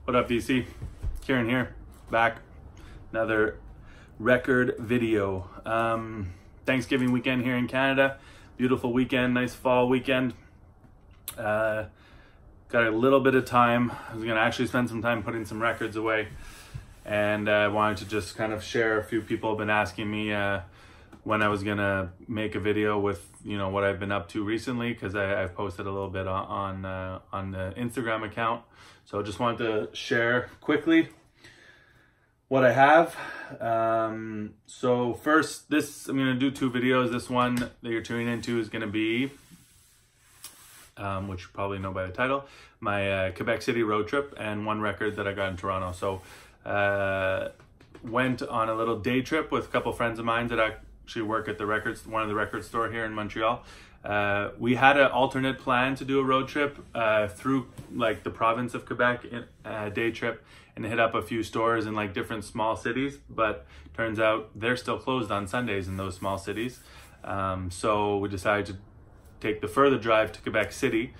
What up, DC? Kieran here, back. Another record video. Thanksgiving weekend here in Canada. Beautiful weekend, nice fall weekend. Got a little bit of time. I was gonna actually spend some time putting some records away, and I wanted to just kind of share. A few people have been asking me when I was gonna make a video with what I've been up to recently, because I've posted a little bit on the Instagram account. So I just wanted to share quickly what I have. So first, I'm gonna do two videos. This one that you're tuning into is gonna be, which you probably know by the title, my Quebec City road trip and one record that I got in Toronto. So went on a little day trip with a couple friends of mine that actually work at one of the record store here in Montreal. We had an alternate plan to do a road trip through like the province of Quebec, day trip, and hit up a few stores in like different small cities, but turns out they're still closed on Sundays in those small cities. So we decided to take the further drive to Quebec City,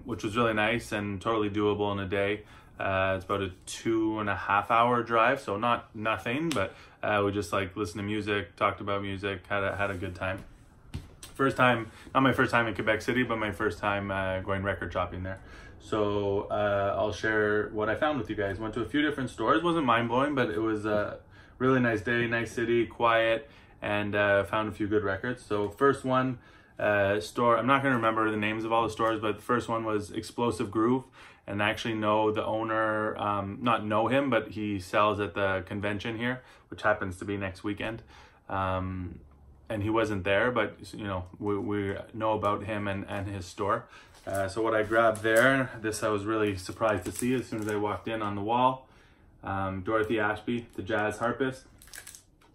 which was really nice and totally doable in a day. It's about a 2.5 hour drive, so not nothing, but we just like listened to music, talked about music, had a good time. First time, not my first time in Quebec City, but my first time going record shopping there. So I'll share what I found with you guys. Went to a few different stores. Wasn't mind-blowing, but it was a really nice day, nice city, quiet, and found a few good records. So first one, store, I'm not going to remember the names of all the stores, but the first one was Explosive Groove, and I actually know the owner, not know him, but he sells at the convention here, which happens to be next weekend. And he wasn't there, but we know about him and his store. So what I grabbed there, this I was really surprised to see as soon as I walked in on the wall. Dorothy Ashby, the jazz harpist.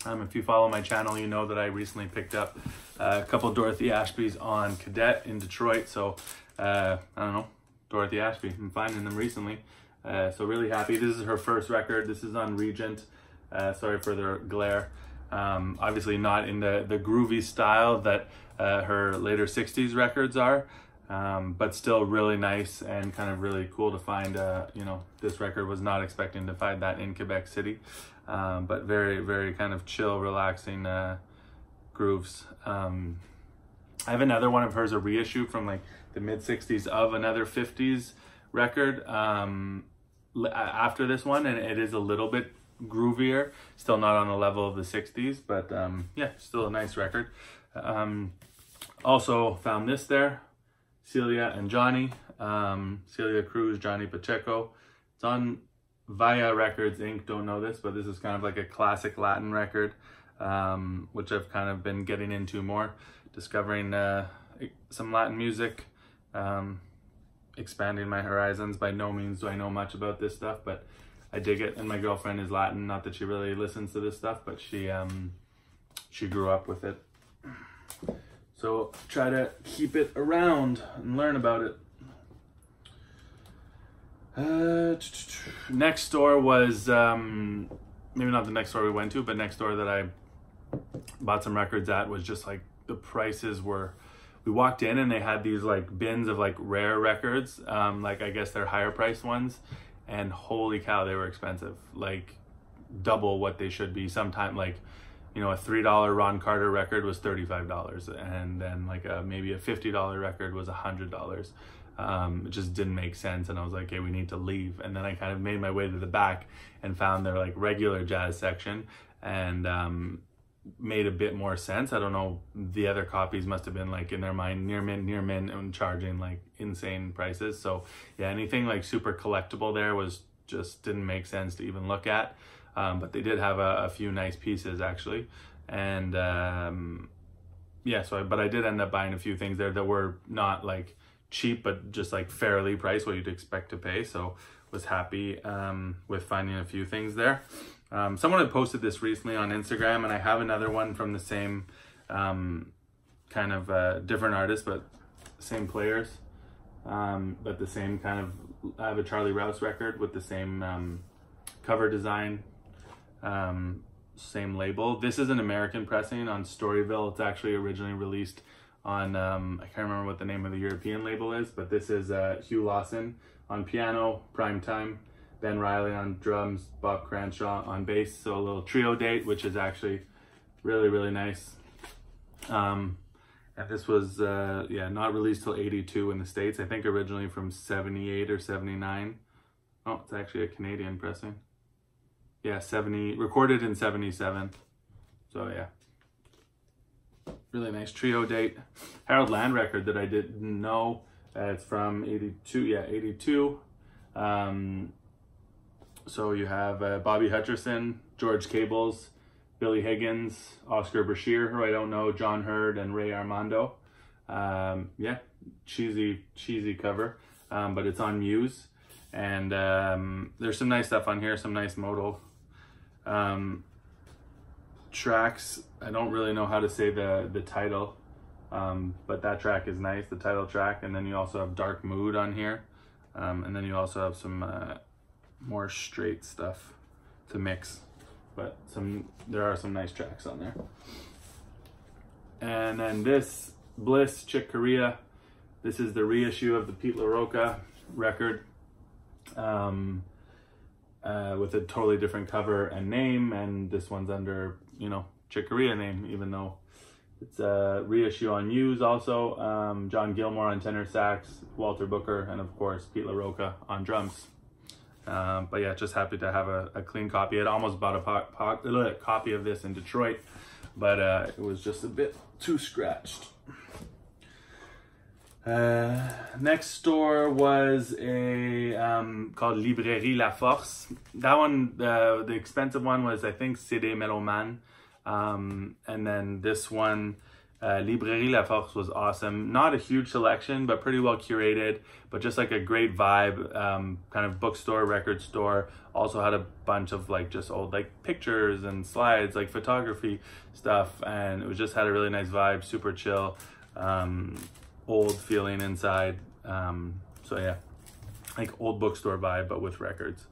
If you follow my channel, you know that I recently picked up a couple Dorothy Ashbys on Cadet in Detroit. So I don't know, Dorothy Ashby, I'm finding them recently. So really happy. This is her first record. This is on Regent. Sorry for the glare. Obviously not in the groovy style that her later 60s records are, but still really nice and kind of really cool to find. This record, was not expecting to find that in Quebec City, but very, very kind of chill, relaxing grooves. I have another one of hers, a reissue from like the mid 60s of another 50s record after this one, and it is a little bit groovier, still not on the level of the 60s, but yeah, still a nice record. Also found this there, Celia and Johnny, Celia Cruz, Johnny Pacheco. It's on Via Records Inc. Don't know this, but this is kind of like a classic Latin record, which I've kind of been getting into more, discovering some Latin music, expanding my horizons. By no means do I know much about this stuff, but I dig it, and my girlfriend is Latin. Not that she really listens to this stuff, but she grew up with it. So try to keep it around and learn about it. Next store was maybe not the next store we went to, but next door that I bought some records at was just like the prices were. We walked in and they had these like bins of like rare records, like I guess they're higher priced ones. And holy cow, they were expensive, like double what they should be. Sometime like, a $3 Ron Carter record was $35, and then like maybe a $50 record was $100. It just didn't make sense, and I was like, okay, we need to leave. And then I kind of made my way to the back and found their like regular jazz section, and made a bit more sense. I don't know, the other copies must have been like in their mind near mint and charging like insane prices. So yeah, anything like super collectible there was just didn't make sense to even look at. But they did have a few nice pieces actually, and yeah, but I did end up buying a few things there that were not like cheap, but just like fairly priced, what you'd expect to pay. So was happy with finding a few things there. Someone had posted this recently on Instagram, and I have another one from the same kind of different artist, but same players, but the same kind of, I have a Charlie Rouse record with the same cover design, same label. This is an American pressing on Storyville. It's actually originally released on, I can't remember what the name of the European label is, but this is Hugh Lawson on piano, Prime Time. Ben Riley on drums, Bob Cranshaw on bass. So a little trio date, which is actually really, really nice. And this was, yeah, not released till 82 in the States. I think originally from 78 or 79. Oh, it's actually a Canadian pressing. Yeah, recorded in 77. So yeah. Really nice trio date. Harold Land record that I didn't know. It's from 82, yeah, 82. So you have Bobby Hutcherson, George Cables, Billy Higgins, Oscar Brashear, who I don't know, John Hurd, and Ray Armando. Yeah, cheesy cover, but it's on Muse. And there's some nice stuff on here, some nice modal tracks. I don't really know how to say the title, but that track is nice, the title track. And then you also have Dark Mood on here. And then you also have some more straight stuff to mix, but there are some nice tracks on there. And then this Bliss Chick Corea, this is the reissue of the Pete LaRocca record, with a totally different cover and name, and this one's under, you know, Chick Corea name, even though it's a reissue on Muse also. John Gilmore on tenor sax, Walter Booker, and of course Pete LaRocca on drums. But yeah, just happy to have a clean copy. I'd almost bought a copy of this in Detroit, but it was just a bit too scratched. Next store was a called Librairie La Force. That one, the expensive one was, I think, CD Meloman. And then this one, Librairie La Force, was awesome. Not a huge selection, but pretty well curated, but just like a great vibe, kind of bookstore, record store. Also had a bunch of like just old like pictures and slides, like photography stuff, and it was just had a really nice vibe, super chill, old feeling inside. So yeah, like old bookstore vibe, but with records.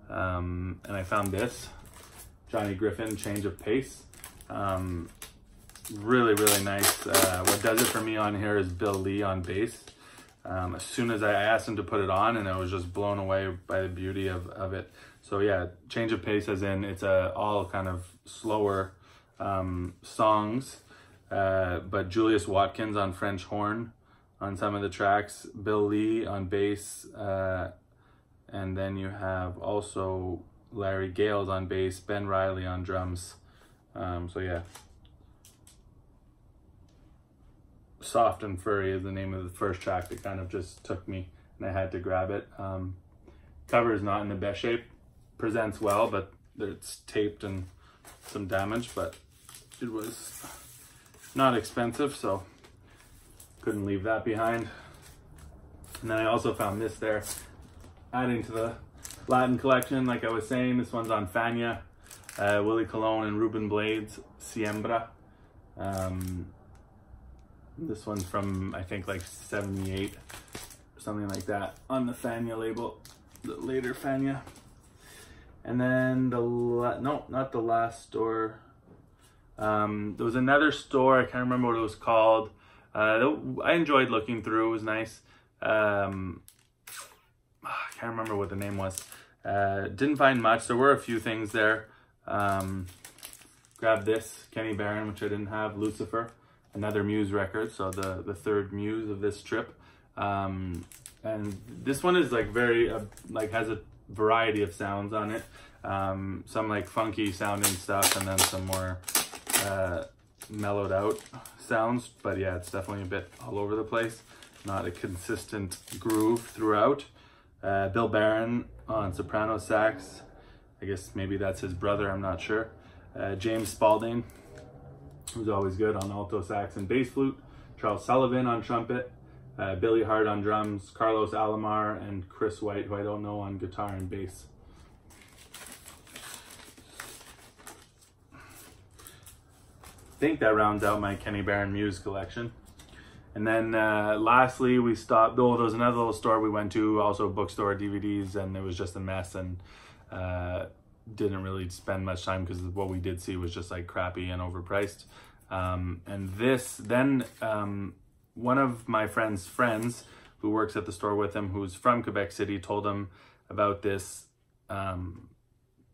And I found this Johnny Griffin Change of Pace. Really, really nice. What does it for me on here is Bill Lee on bass. As soon as I asked him to put it on, and I was just blown away by the beauty of it. So yeah, Change of Pace, as in it's all kind of slower songs, but Julius Watkins on French horn on some of the tracks, Bill Lee on bass, and then you have also Larry Gales on bass, Ben Riley on drums. So yeah, Soft and Furry is the name of the first track that kind of just took me, and I had to grab it. Cover is not in the best shape, presents well, but it's taped and some damage, but it was not expensive, so couldn't leave that behind. And then I also found this there, adding to the Latin collection. Like I was saying, this one's on Fania, Willie Colon and Ruben Blades, Siembra. This one's from, I think, like 78, something like that, on the Fania label, the later Fania. And then no, not the last store. There was another store, I can't remember what it was called. I enjoyed looking through, it was nice. I can't remember what the name was. Didn't find much. There were a few things there. Grabbed this, Kenny Barron, which I didn't have, Lucifer, another Muse record, so the third Muse of this trip. And this one is like very, like has a variety of sounds on it. Some like funky sounding stuff, and then some more mellowed out sounds. But yeah, it's definitely a bit all over the place. Not a consistent groove throughout. Bill Barron on soprano sax. I guess maybe that's his brother, I'm not sure. James Spalding, who's always good, on alto sax and bass flute. Charles Sullivan on trumpet. Billy Hart on drums. Carlos Alomar and Chris White, who I don't know, on guitar and bass. I think that rounds out my Kenny Barron Muse collection. And then lastly, we stopped, there was another little store we went to, also a bookstore, DVDs, and it was just a mess, and didn't really spend much time because what we did see was just like crappy and overpriced. And this, then one of my friend's friends who works at the store with him, who's from Quebec City, told him about this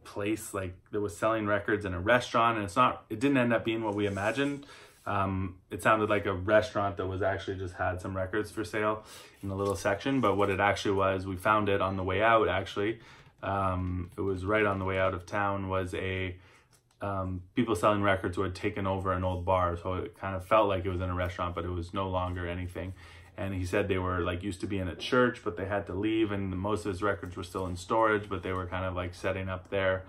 place like that was selling records in a restaurant, and it didn't end up being what we imagined. It sounded like a restaurant that was actually just had some records for sale in a little section, but what it actually was, we found it on the way out actually. It was right on the way out of town, was a people selling records who had taken over an old bar, so it kind of felt like it was in a restaurant, but it was no longer anything. And he said they were like used to be in a church, but they had to leave, and most of his records were still in storage, but they were kind of like setting up there.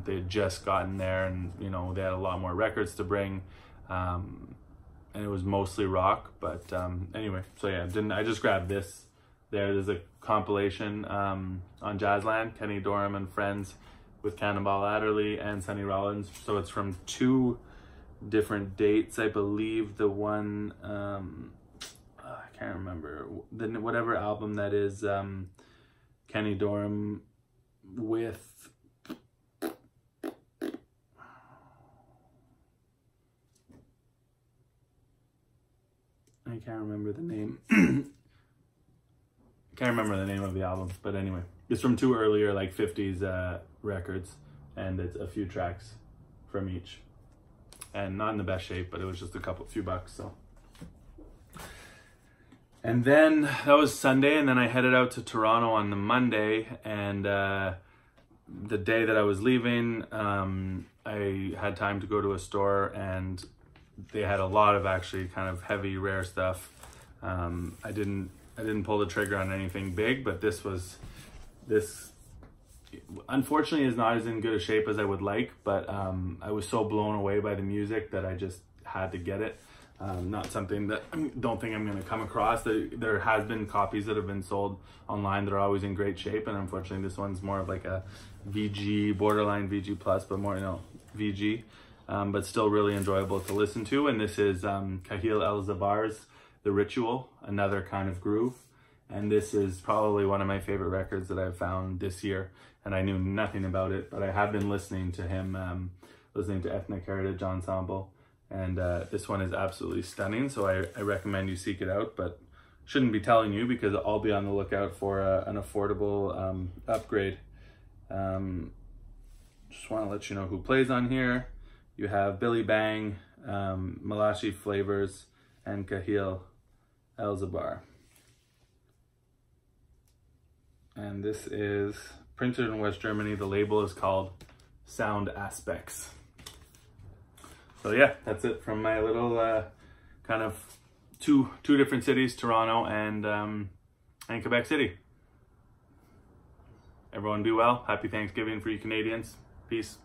They had just gotten there, and you know, they had a lot more records to bring, and it was mostly rock. But anyway, so yeah, I just grabbed this. There's a compilation on Jazzland, Kenny Dorham and Friends, with Cannonball Adderley and Sonny Rollins. So it's from 2 different dates, I believe. The one, I can't remember, whatever album that is, Kenny Dorham with, I can't remember the name. Can't remember the name of the album, but anyway, it's from 2 earlier like 50s records, and it's a few tracks from each, and not in the best shape, but it was just a few bucks. So, and then that was Sunday, and then I headed out to Toronto on the Monday, and the day that I was leaving, I had time to go to a store, and they had a lot of actually kind of heavy, rare stuff. I didn't pull the trigger on anything big, but this unfortunately is not as in good a shape as I would like, but I was so blown away by the music that I just had to get it. Not something that I don't think I'm going to come across. There has been copies that have been sold online that are always in great shape, and unfortunately this one's more of like a VG, borderline VG plus, but more, you know, VG, but still really enjoyable to listen to. And this is Kahil El-Zabar's The Ritual, another kind of groove. And this is probably one of my favorite records that I've found this year, and I knew nothing about it, but I have been listening to him, listening to Ethnic Heritage Ensemble, and this one is absolutely stunning, so I recommend you seek it out, but shouldn't be telling you because I'll be on the lookout for an affordable upgrade. Just want to let you know who plays on here. You have Billy Bang, Malachi Flavors, and Kahil El-Zabar. And this is printed in West Germany. The label is called Sound Aspects. So yeah, that's it from my little kind of two different cities, Toronto and Quebec City. Everyone be well. Happy Thanksgiving for you Canadians. Peace.